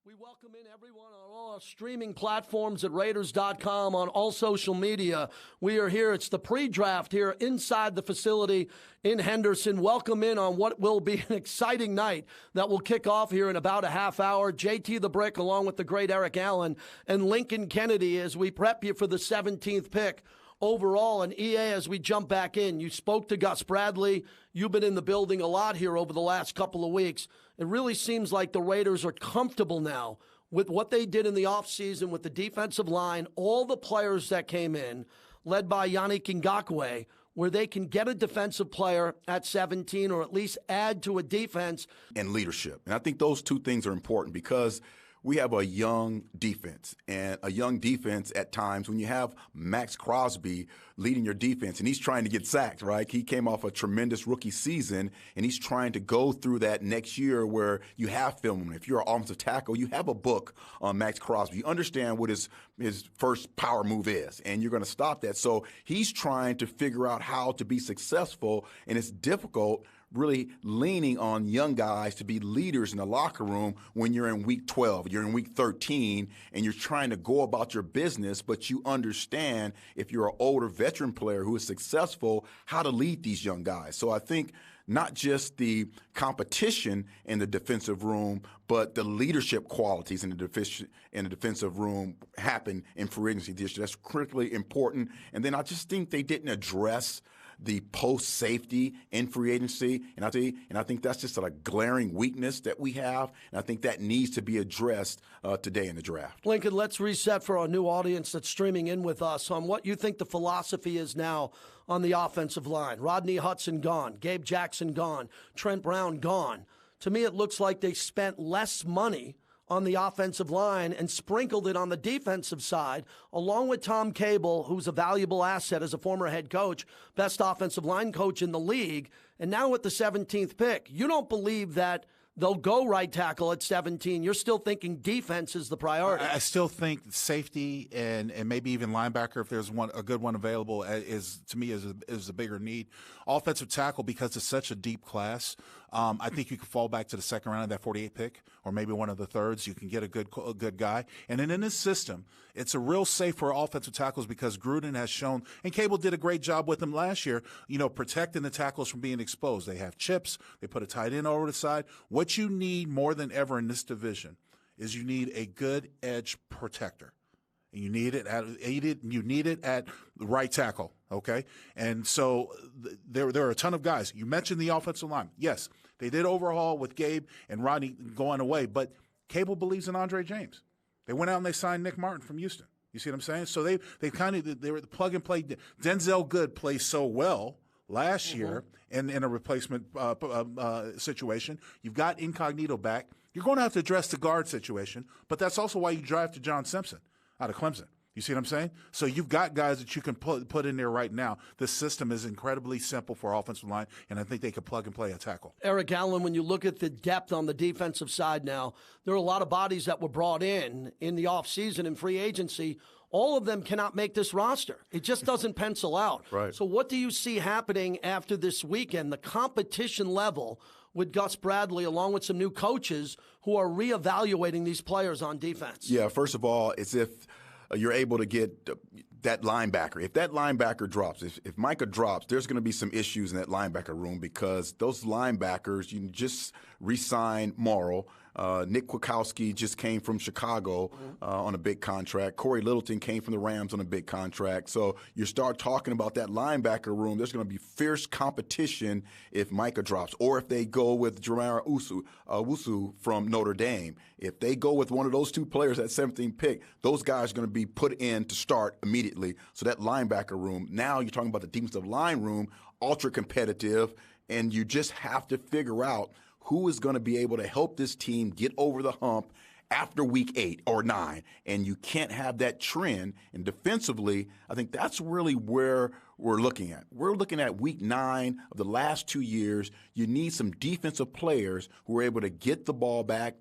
We welcome in everyone on all our streaming platforms at Raiders.com, on all social media. We are here. It's the pre-draft here inside the facility in Henderson. Welcome in on what will be an exciting night that will kick off here in about a half hour. JT the Brick along with the great Eric Allen and Lincoln Kennedy as we prep you for the 17th pick overall. And EA, as we jump back in, you spoke to Gus Bradley. You've been in the building a lot here over the last couple of weeks. It really seems like the Raiders are comfortable now with what they did in the offseason with the defensive line, all the players that came in, led by Yannick Ngakoue, where they can get a defensive player at 17 or at least add to a defense. And leadership. And I think those two things are important because we have a young defense, and a young defense at times when you have Max Crosby leading your defense and he's trying to get sacked, right? He came off a tremendous rookie season and he's trying to go through that next year where you have film. If you're an offensive tackle, you have a book on Max Crosby. You understand what his first power move is, and you're going to stop that. So he's trying to figure out how to be successful, and it's difficult really leaning on young guys to be leaders in the locker room when you're in week 12, you're in week 13, and you're trying to go about your business, but you understand if you're an older veteran player who is successful, how to lead these young guys. So I think not just the competition in the defensive room, but the leadership qualities in the defensive room happen in free agency this year. That's critically important. And then I just think they didn't address the post-safety in free agency, and I think that's just a glaring weakness that we have, and I think that needs to be addressed today in the draft. Lincoln, let's reset for our new audience that's streaming in with us on what you think the philosophy is now on the offensive line. Rodney Hudson gone, Gabe Jackson gone, Trent Brown gone. To me, it looks like they spent less money on the offensive line and sprinkled it on the defensive side, along with Tom Cable, who's a valuable asset as a former head coach, best offensive line coach in the league. And now with the 17th pick, you don't believe that they'll go right tackle at 17. You're still thinking defense is the priority. I still think safety and maybe even linebacker, if there's a good one available, is to me is a bigger need. Offensive tackle, because it's such a deep class, I think you can fall back to the second round of that 48 pick, or maybe one of the thirds. You can get a good guy. And then in this system, it's a real safe for offensive tackles because Gruden has shown, and Cable did a great job with them last year, protecting the tackles from being exposed. They have chips. They put a tight end over the side. What you need more than ever in this division is you need a good edge protector. And you need it at the right tackle, okay? And so there are a ton of guys. You mentioned the offensive line. Yes, they did overhaul with Gabe and Rodney going away, but Cable believes in Andre James. They went out and they signed Nick Martin from Houston. You see what I'm saying? So they were the plug and play. Denzel Good plays so well last year in a replacement situation. You've got Incognito back. You're going to have to address the guard situation, but that's also why you drafted John Simpson out of Clemson. You see what I'm saying? So you've got guys that you can put in there right now. The system is incredibly simple for offensive line, and I think they can plug and play a tackle. Eric Allen, when you look at the depth on the defensive side now, there are a lot of bodies that were brought in the offseason and free agency. All of them cannot make this roster. It just doesn't pencil out. Right. So what do you see happening after this weekend? The competition level with Gus Bradley, along with some new coaches who are reevaluating these players on defense. Yeah, first of all, it's if you're able to get that linebacker. If that linebacker drops, if Micah drops, there's going to be some issues in that linebacker room because those linebackers, you just re-sign Morrow. Nick Kwiatkowski just came from Chicago on a big contract. Corey Littleton came from the Rams on a big contract. So you start talking about that linebacker room, there's going to be fierce competition if Micah drops, or if they go with Jeremiah Owusu from Notre Dame. If they go with one of those two players at 17th pick, those guys are going to be put in to start immediately. So that linebacker room, now you're talking about the defensive line room, ultra competitive, and you just have to figure out who is going to be able to help this team get over the hump after week 8 or 9. And you can't have that trend. And defensively, I think that's really where we're looking at. We're looking at week 9 of the last 2 years. You need some defensive players who are able to get the ball back,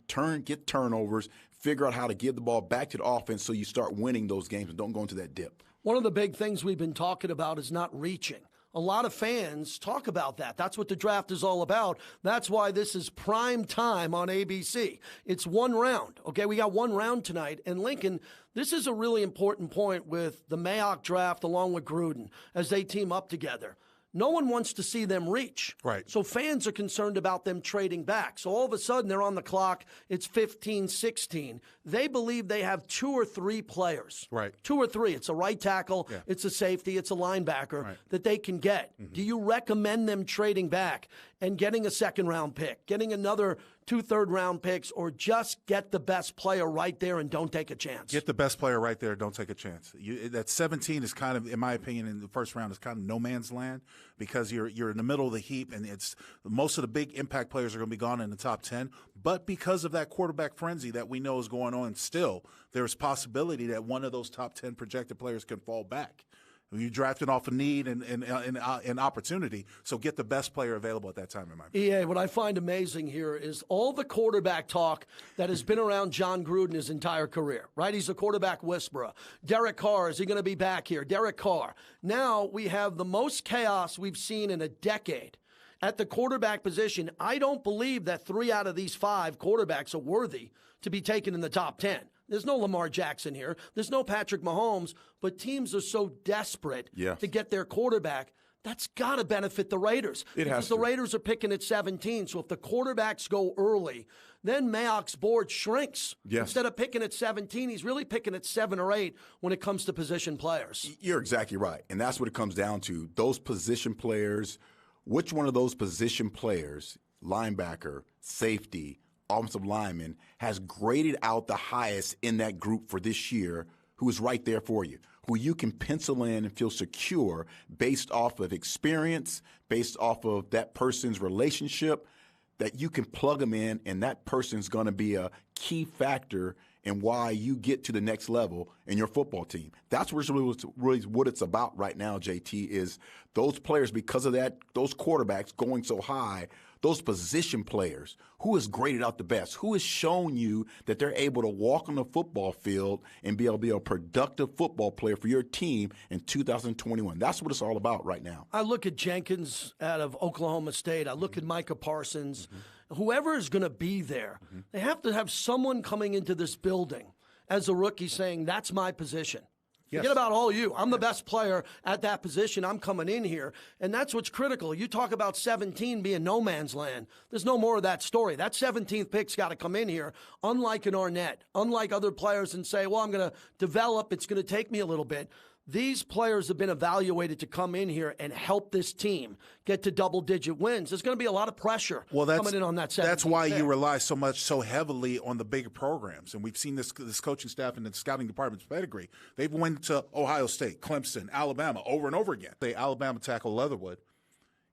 get turnovers, figure out how to give the ball back to the offense so you start winning those games and don't go into that dip. One of the big things we've been talking about is not reaching A lot of fans talk about that. That's what the draft is all about. That's why this is prime time on ABC. It's one round, okay? We got one round tonight. And Lincoln, this is a really important point with the Mayock draft along with Gruden as they team up together. No one wants to see them reach. Right. So fans are concerned about them trading back. So all of a sudden they're on the clock. It's 15-16. They believe they have 2 or 3 players. Right. 2 or 3. It's a right tackle. Yeah. It's a safety. It's a linebacker Right. that they can get. Do you recommend them trading back and getting a second-round pick, getting another 2 third-round picks, or just get the best player right there and don't take a chance? Get the best player right there. Don't take a chance. That 17 is kind of, in my opinion, in the first round is kind of no man's land because you're in the middle of the heap, and it's most of the big impact players are going to be gone in the top 10. But because of that quarterback frenzy that we know is going on, still there's possibility that one of those top 10 projected players can fall back. You drafted off a need and opportunity, so get the best player available at that time, in my opinion. EA, what I find amazing here is all the quarterback talk that has been around John Gruden his entire career, right? He's a quarterback whisperer. Derek Carr, is he going to be back here? Derek Carr. Now we have the most chaos we've seen in a decade at the quarterback position. I don't believe that 3 out of these 5 quarterbacks are worthy to be taken in the top 10. There's no Lamar Jackson here. There's no Patrick Mahomes, but teams are so desperate to get their quarterback. That's got to benefit the Raiders. Because the Raiders are picking at 17, so if the quarterbacks go early, then Mayock's board shrinks. Yes. Instead of picking at 17, he's really picking at 7 or 8 when it comes to position players. You're exactly right, and that's what it comes down to. Those position players, which one of those position players, linebacker, safety, offensive lineman, has graded out the highest in that group for this year, who is right there for you, who you can pencil in and feel secure based off of experience, based off of that person's relationship, that you can plug them in, and that person's going to be a key factor in why you get to the next level in your football team. That's really what it's about right now, JT, is those players, because of that, those quarterbacks going so high, those position players, who has graded out the best, who has shown you that they're able to walk on the football field and be able to be a productive football player for your team in 2021. That's what it's all about right now. I look at Jenkins out of Oklahoma State. I look at Micah Parsons. Whoever is going to be there, they have to have someone coming into this building as a rookie saying, that's my position. Forget about all you. I'm the best player at that position. I'm coming in here. And that's what's critical. You talk about 17 being no man's land. There's no more of that story. That 17th pick's got to come in here, unlike an Arnett, unlike other players, and say, well, I'm going to develop. It's going to take me a little bit. These players have been evaluated to come in here and help this team get to double-digit wins. There's going to be a lot of pressure coming in on that 17th That's why pick. you rely so heavily on the bigger programs. And we've seen this coaching staff and the scouting department's pedigree. They've went to Ohio State, Clemson, Alabama over and over again. The Alabama tackle Leatherwood,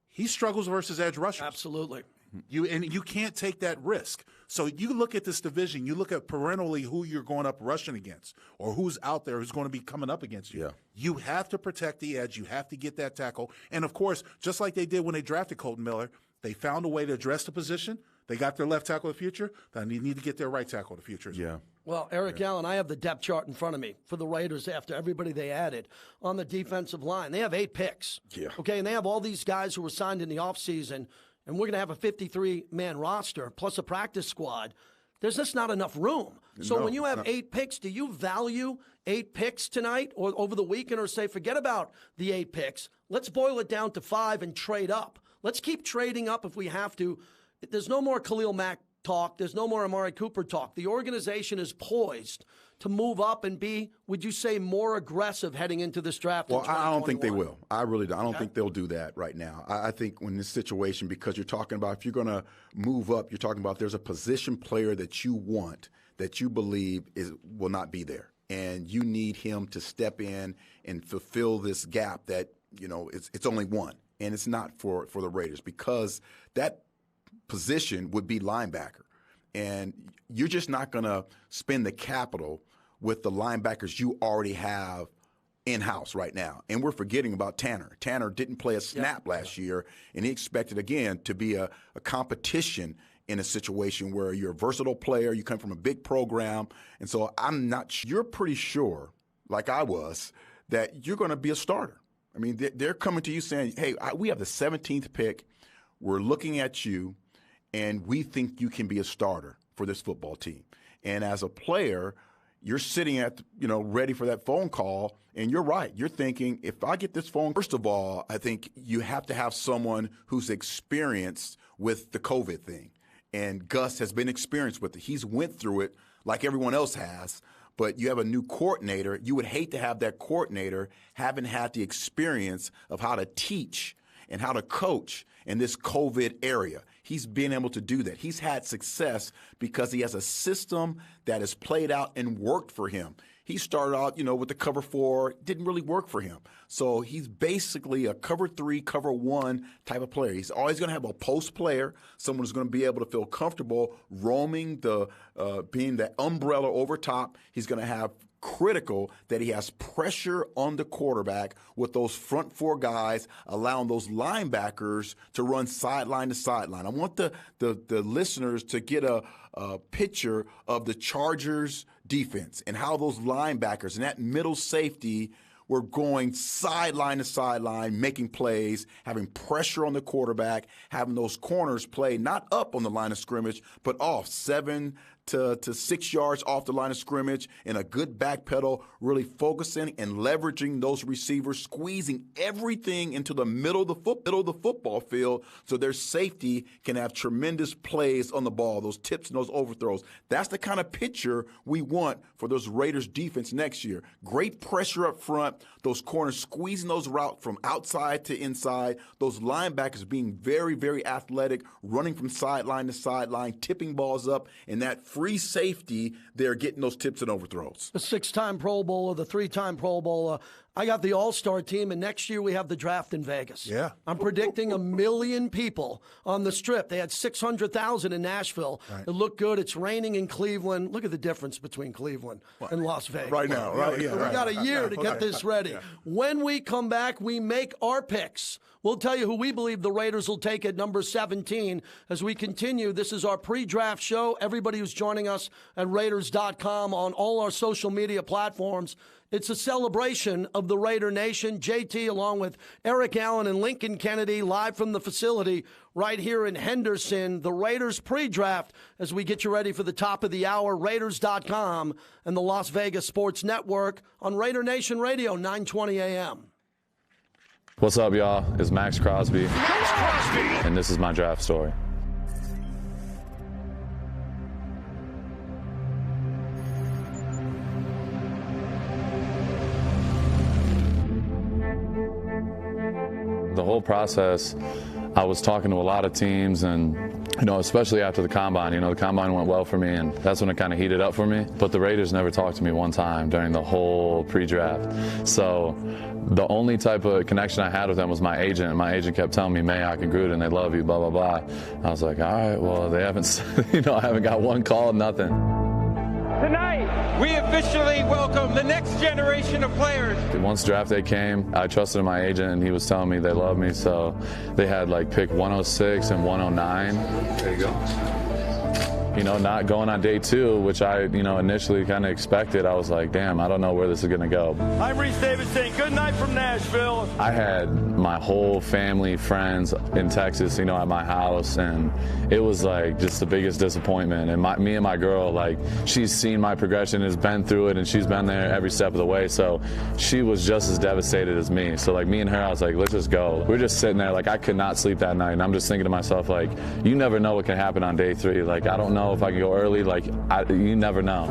he struggles versus edge rushers. Absolutely. You can't take that risk. So you look at this division, you look at perennially who you're going up rushing against or who's out there who's going to be coming up against you. Yeah. You have to protect the edge. You have to get that tackle. And, of course, just like they did when they drafted Colton Miller, they found a way to address the position. They got their left tackle of the future. They need to get their right tackle of the future as well. Well, Eric Allen, I have the depth chart in front of me for the Raiders after everybody they added on the defensive line. They have 8 picks. Okay, and they have all these guys who were signed in the offseason, and we're going to have a 53-man roster plus a practice squad. There's just not enough room. So when you have 8 picks, do you value 8 picks tonight or over the weekend, or say, forget about the 8 picks. Let's boil it down to 5 and trade up. Let's keep trading up if we have to. There's no more Khalil Mack talk. There's no more Amari Cooper talk. The organization is poised to move up and be, would you say, more aggressive heading into this draft? Well, I don't think they will. I really don't. I don't think they'll do that right now. I think when this situation, because you're talking about if you're going to move up, you're talking about there's a position player that you want, that you believe will not be there. And you need him to step in and fulfill this gap that, it's only one. And it's not for the Raiders, because that position would be linebacker. And you're just not going to spend the capital with the linebackers you already have in-house right now. And we're forgetting about Tanner. Tanner didn't play a snap last year, and he expected, again, to be a competition in a situation where you're a versatile player, you come from a big program. And so you're pretty sure, like I was, that you're going to be a starter. I mean, they're coming to you saying, hey, we have the 17th pick. We're looking at you, and we think you can be a starter for this football team. And as a player, you're sitting at, ready for that phone call, and you're right. You're thinking, if I get this phone, first of all, I think you have to have someone who's experienced with the COVID thing. And Gus has been experienced with it. He's went through it like everyone else has. But you have a new coordinator. You would hate to have that coordinator haven't had the experience of how to teach and how to coach in this COVID area. He's been able to do that. He's had success because he has a system that has played out and worked for him. He started out, with the cover 4, didn't really work for him. So he's basically a cover 3, cover 1 type of player. He's always going to have a post player, someone who's going to be able to feel comfortable roaming being the umbrella over top. He's going to have critical that he has pressure on the quarterback with those front 4 guys, allowing those linebackers to run sideline to sideline. I want the listeners to get a picture of the Chargers defense and how those linebackers and that middle safety were going sideline to sideline, making plays, having pressure on the quarterback, having those corners play not up on the line of scrimmage, but off 7 to 6 yards off the line of scrimmage in a good back pedal, really focusing and leveraging those receivers, squeezing everything into the middle of the football field so their safety can have tremendous plays on the ball, those tips and those overthrows. That's the kind of picture we want for those Raiders defense next year. Great pressure up front, those corners squeezing those routes from outside to inside, those linebackers being very, very athletic, running from sideline to sideline, tipping balls up, and that free safety, they're getting those tips and overthrows. The 6-time Pro Bowler, the 3-time Pro Bowler. I got the All-Star team, and next year we have the draft in Vegas. Yeah. I'm predicting 1 million people on the Strip. They had 600,000 in Nashville. Right. It looked good. It's raining in Cleveland. Look at the difference between Cleveland and Las Vegas. Right now, right? Yeah, we got a year to get this ready. Yeah. When we come back, we make our picks. We'll tell you who we believe the Raiders will take at number 17 as we continue. This is our pre-draft show. Everybody who's joining us at Raiders.com on all our social media platforms. It's a celebration of the Raider Nation. JT, along with Eric Allen and Lincoln Kennedy, live from the facility right here in Henderson. The Raiders pre-draft as we get you ready for the top of the hour. Raiders.com and the Las Vegas Sports Network on Raider Nation Radio, 920 a.m. What's up, y'all? It's Max Crosby. And this is my draft story. The whole process, I was talking to a lot of teams, and especially after the combine, the combine went well for me, and that's when it kind of heated up for me. But the Raiders never talked to me one time during the whole pre-draft. So the only type of connection I had with them was my agent, and my agent kept telling me, Mayock and Gruden, they love you, blah, blah, blah. I was like, all right, well, they haven't, I haven't got one call, nothing. Tonight, we officially welcome the next generation of players. Once draft day came, I trusted my agent, and he was telling me they love me, so they had pick 106 and 109. There you go. Not going on day 2, which I, initially kind of expected. I was like, damn, I don't know where this is going to go. I'm Reese Davis saying good night from Nashville. I had my whole family, friends in Texas, at my house, and it was just the biggest disappointment. And me and my girl, she's seen my progression, has been through it, and she's been there every step of the way. So she was just as devastated as me. So me and her, I was like, let's just go. We're just sitting there, I could not sleep that night, and I'm just thinking to myself, you never know what can happen on day 3. I don't know if I can go early. You never know.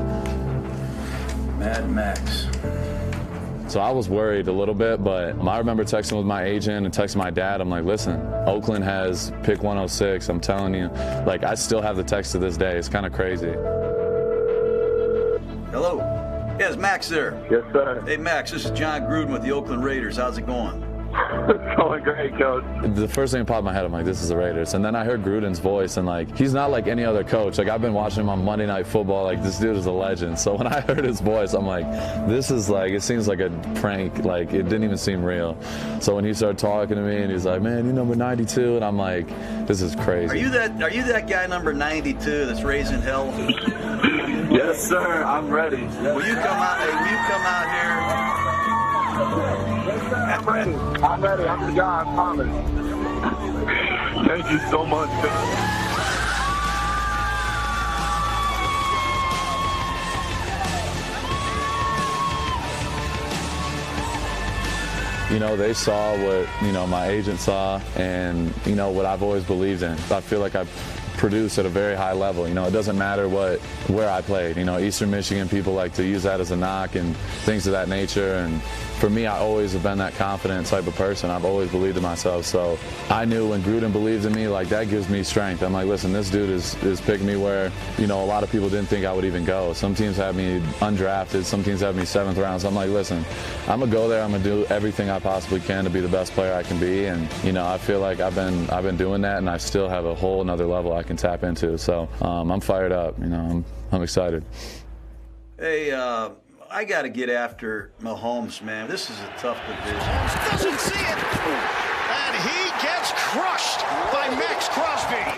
Mad Max. So I was worried a little bit, but I remember texting with my agent and texting my dad. I'm like, listen, Oakland has pick 106. I'm telling you, I still have the text to this day. It's kind of crazy. Hello. Yes, Max there. Yes, sir. Hey, Max, this is John Gruden with the Oakland Raiders. How's it going? It's going great, Coach. The first thing that popped in my head, I'm like, this is the Raiders. And then I heard Gruden's voice, and he's not like any other coach. I've been watching him on Monday Night Football. This dude is a legend. So when I heard his voice, I'm like, this is it seems like a prank. It didn't even seem real. So when he started talking to me, and he's like, man, you number 92, and I'm like, this is crazy. Are you that guy number 92 that's raising hell? Yes, sir. I'm ready. Will you come out? Hey, will you come out here? I'm ready. I'm ready. I'm the guy. I promise. Thank you so much. You know, they saw what, my agent saw and, what I've always believed in. I feel like I produce at a very high level. It doesn't matter where I played. Eastern Michigan, people like to use that as a knock and things of that nature. And for me, I always have been that confident type of person. I've always believed in myself. So I knew when Gruden believed in me, that gives me strength. I'm like, listen, this dude is picking me where, a lot of people didn't think I would even go. Some teams have me undrafted. Some teams have me 7th round. So I'm like, listen, I'm going to go there. I'm going to do everything I possibly can to be the best player I can be. And, I feel like I've been doing that, and I still have a whole another level I can tap into. So I'm fired up. I'm excited. Hey, I got to get after Mahomes, man. This is a tough division. Mahomes doesn't see it, and he gets crushed by Max Crosby.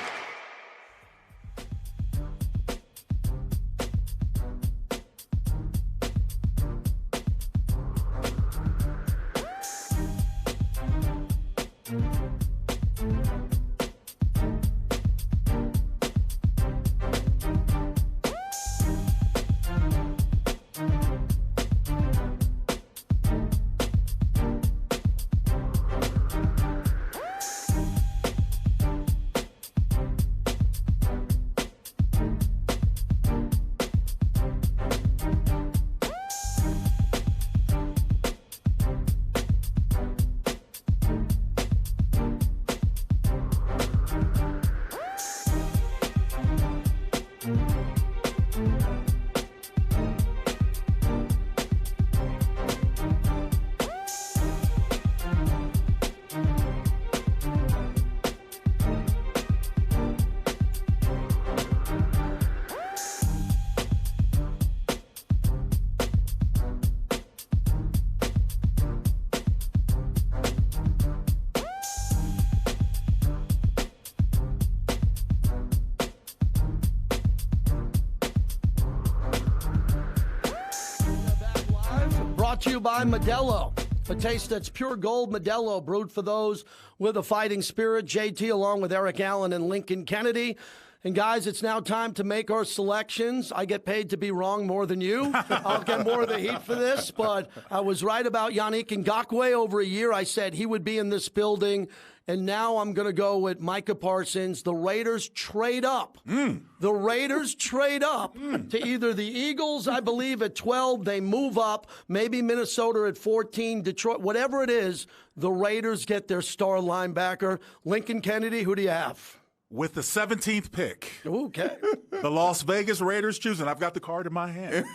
Brought to you by Modelo. A taste that's pure gold. Modelo, brewed for those with a fighting spirit. JT along with Eric Allen and Lincoln Kennedy. And guys, it's now time to make our selections. I get paid to be wrong more than you. I'll get more of the heat for this, but I was right about Yannick Ngakoue. Over a year, I said he would be in this building. And now I'm going to go with Micah Parsons. The Raiders trade up. The Raiders trade up to either the Eagles, I believe, at 12. They move up. Maybe Minnesota at 14. Detroit, whatever it is, the Raiders get their star linebacker. Lincoln Kennedy, who do you have? With the 17th pick, Okay. the Las Vegas Raiders choose, and I've got the card in my hand.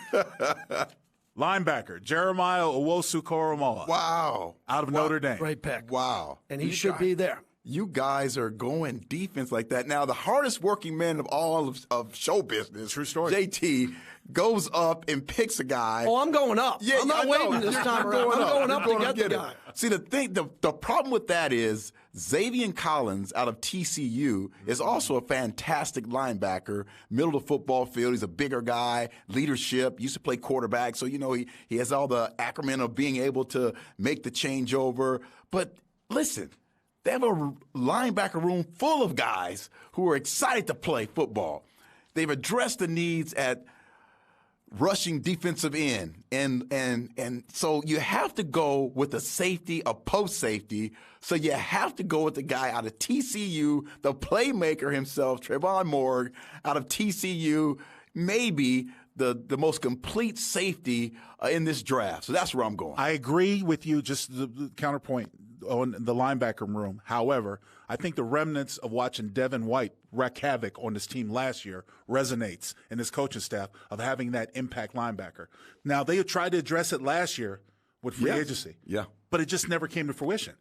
Linebacker, Jeremiah Owusu-Koramoah. Wow. Out of Notre Dame. Great pick. Wow. And he should be there. You guys are going defense like that. Now, the hardest working man of all of show business, True story. JT, goes up and picks a guy. Oh, I'm going up. Yeah, I'm not waiting this time around. I'm going up to get the guy. See, the problem with that is Xavier Collins out of TCU is also a fantastic linebacker, middle of the football field. He's a bigger guy, leadership, used to play quarterback. So, he has all the acumen of being able to make the changeover. But listen, they have a linebacker room full of guys who are excited to play football. They've addressed the needs at rushing defensive end. And so you have to go with a safety, a post safety. So you have to go with the guy out of TCU, the playmaker himself, Trevon Moore, out of TCU, maybe the most complete safety in this draft. So that's where I'm going. I agree with you, just the counterpoint on the linebacker room. However, I think the remnants of watching Devin White wreak havoc on this team last year resonates in this coaching staff of having that impact linebacker. Now, they tried to address it last year with free agency. Yeah. But it just never came to fruition.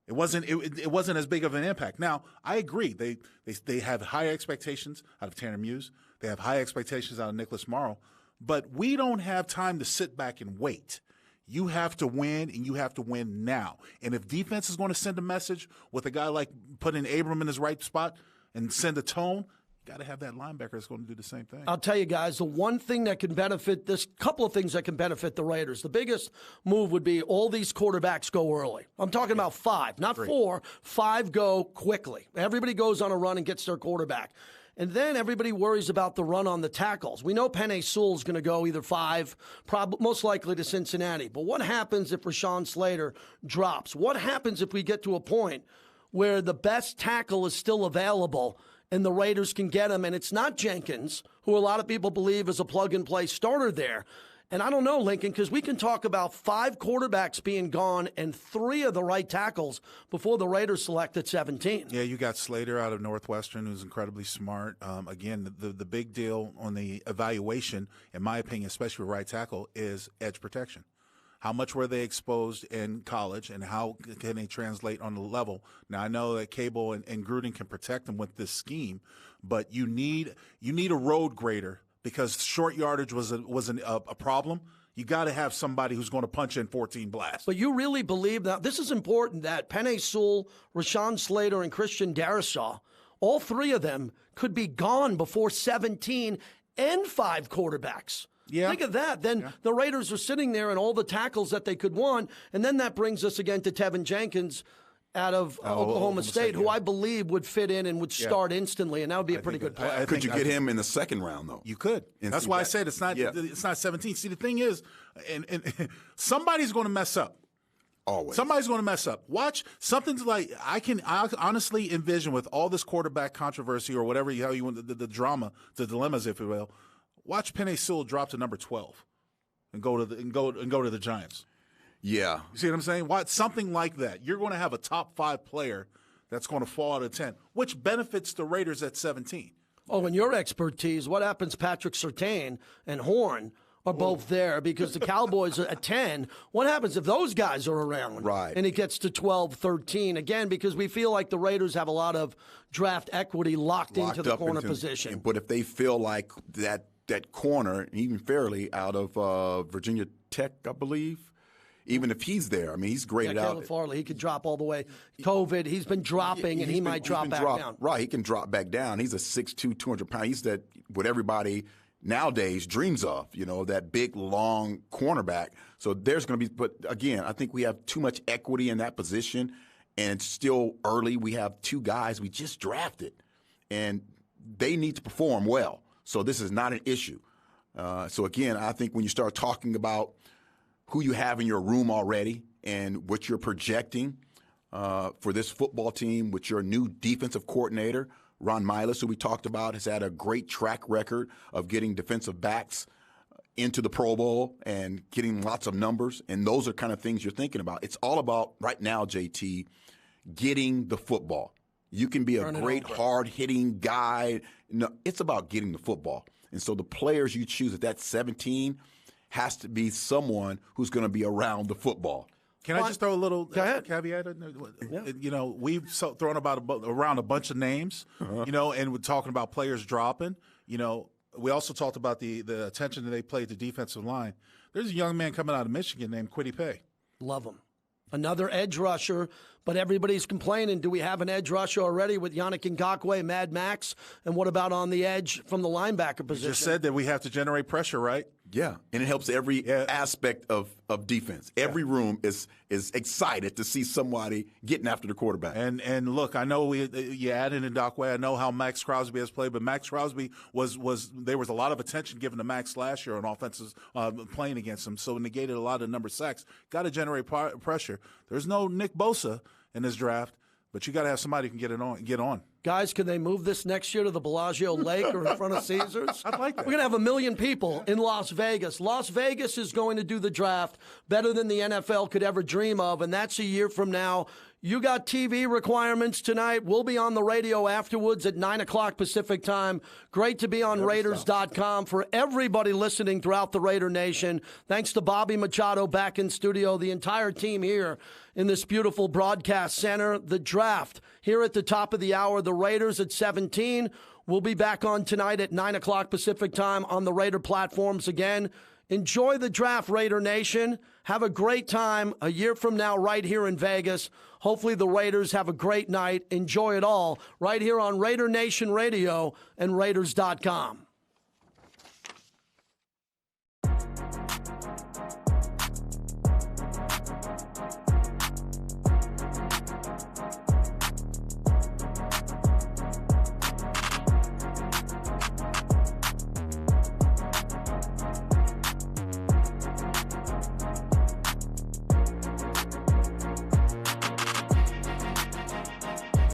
It wasn't as big of an impact. Now, I agree. They have high expectations out of Tanner Muse. They have high expectations out of Nicholas Morrow. But we don't have time to sit back and wait. You have to win, and you have to win now. And if defense is going to send a message with a guy like putting Abram in his right spot and send a tone, got to have that linebacker that's going to do the same thing. I'll tell you guys, the one thing that can benefit this, couple of things that can benefit the Raiders. The biggest move would be all these quarterbacks go early. I'm talking about 5, not 4. 5 go quickly. Everybody goes on a run and gets their quarterback. And then everybody worries about the run on the tackles. We know Penei Sewell's going to go either 5, most likely to Cincinnati. But what happens if Rashawn Slater drops? What happens if we get to a point where the best tackle is still available and the Raiders can get him, and it's not Jenkins, who a lot of people believe is a plug-and-play starter there? And I don't know, Lincoln, because we can talk about 5 quarterbacks being gone and 3 of the right tackles before the Raiders select at 17. Yeah, you got Slater out of Northwestern, who's incredibly smart. Again, the big deal on the evaluation, in my opinion, especially with right tackle, is edge protection. How much were they exposed in college, and how can they translate on the level? Now, I know that Cable and Gruden can protect them with this scheme, but you need a road grader, because short yardage was a problem. You got to have somebody who's going to punch in 14 blasts. But you really believe that this is important, that Penei Sewell, Rashawn Slater, and Christian Darrisaw, all 3 of them could be gone before 17 and 5 quarterbacks. Yeah. Think of that. Then the Raiders are sitting there and all the tackles that they could want. And then that brings us again to Tevin Jenkins out of Oklahoma State, who I believe would fit in and would start instantly, and that would be a pretty good play. Could you get him in the second round, though? You could. That's why I said it's not 17. See, the thing is, and somebody's going to mess up. Always. Somebody's going to mess up. Watch something like I honestly envision, with all this quarterback controversy or whatever how you want the drama, the dilemmas, if you will. Watch Penei Sewell drop to number 12 and go to the Giants. Yeah. You see what I'm saying? Watch something like that. You're going to have a top 5 player that's going to fall out of 10, which benefits the Raiders at 17. Oh, and your expertise, what happens Patrick Surtain and Horn are both there, because the Cowboys are at 10. What happens if those guys are around? Right. And it gets to 12, 13. Again, because we feel like the Raiders have a lot of draft equity locked into the corner position. But if they feel like that corner, even fairly out of Virginia Tech, I believe, even if he's there, I mean, he's graded out. Caleb Farley, he could drop all the way. COVID, he's been dropping, and he might drop back down. Right, he can drop back down. He's a 6'2", 200-pound. He's that what everybody nowadays dreams of, that big, long cornerback. So there's going to be, but again, I think we have too much equity in that position, and it's still early. We have 2 guys we just drafted, and they need to perform well. So this is not an issue. So again, I think when you start talking about who you have in your room already and what you're projecting for this football team with your new defensive coordinator, Ron Miles, who we talked about, has had a great track record of getting defensive backs into the Pro Bowl and getting lots of numbers. And those are kind of things you're thinking about. It's all about, right now, JT, getting the football. You can be a great, hard-hitting guy. No, it's about getting the football. And so the players you choose at that 17 has to be someone who's going to be around the football. Can I just throw a little caveat? We've thrown around a bunch of names, and we're talking about players dropping. We also talked about the attention that they played to defensive line. There's a young man coming out of Michigan named Kwity Paye. Love him. Another edge rusher, but everybody's complaining. Do we have an edge rusher already with Yannick Ngakoue, Mad Max? And what about on the edge from the linebacker position? You just said that we have to generate pressure, right? Yeah, and it helps every aspect of defense. Every room is excited to see somebody getting after the quarterback. And look, I know you added in Ngakoue. I know how Max Crosby has played, but Max Crosby there was a lot of attention given to Max last year on offenses playing against him, so it negated a lot of number of sacks. Got to generate pressure. There's no Nick Bosa in this draft, but you got to have somebody who can get on. Guys, can they move this next year to the Bellagio Lake or in front of Caesars? I'd like that. We're going to have 1 million people in Las Vegas. Las Vegas is going to do the draft better than the NFL could ever dream of, and that's a year from now. You got TV requirements tonight. We'll be on the radio afterwards at 9 o'clock Pacific time. Great to be on Raiders.com. For everybody listening throughout the Raider Nation, thanks to Bobby Machado back in studio, the entire team here in this beautiful broadcast center. The draft here at the top of the hour, the Raiders at 17. We'll be back on tonight at 9 o'clock Pacific time on the Raider platforms again. Enjoy the draft, Raider Nation. Have a great time a year from now right here in Vegas. Hopefully the Raiders have a great night. Enjoy it all right here on Raider Nation Radio and Raiders.com.